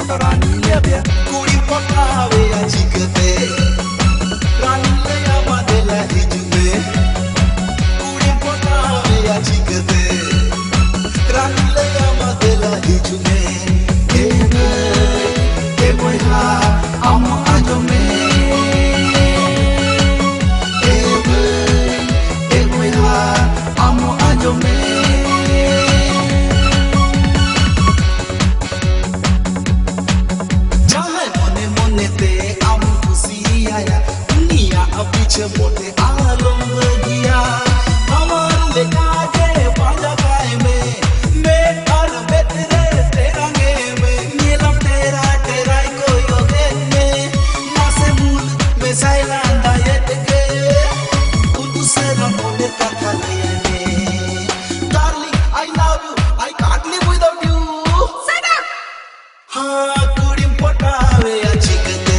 Rani le bia Kuri potave achikate Rani le amadela hijume Kuri potave achikate Rani le amadela hijume Hey boy ha amo ajome Hey boy ha amo ajome पीछे मोटे आलम गया हमारे काजे पाजा गाय में मैं और बेतरे तेरा गे में नीलम तेरा तेरा कोई योगे में ना से मूल में साइलेंट आयत के उन से रमोने का खाने darling I love you I can't live without you say that हाँ कुड़िम पटावे achikate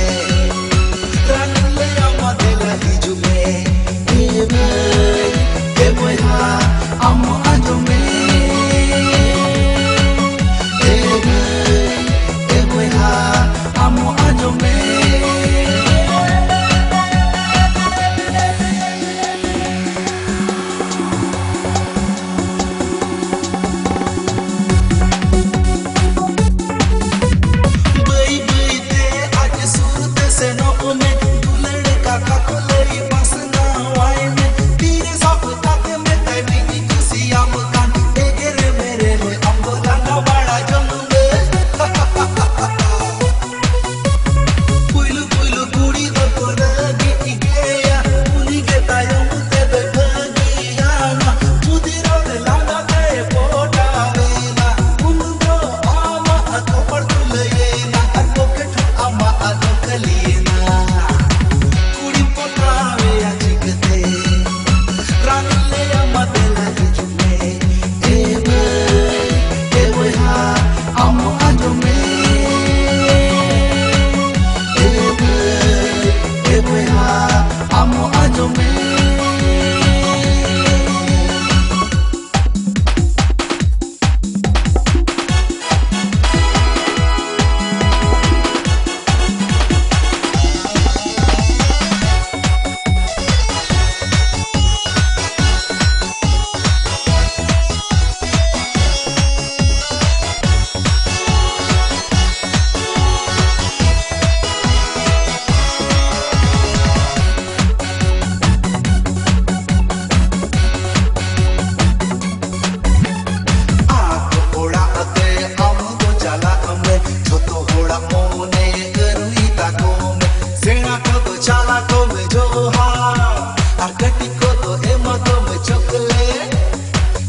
Chocolate,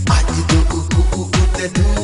I do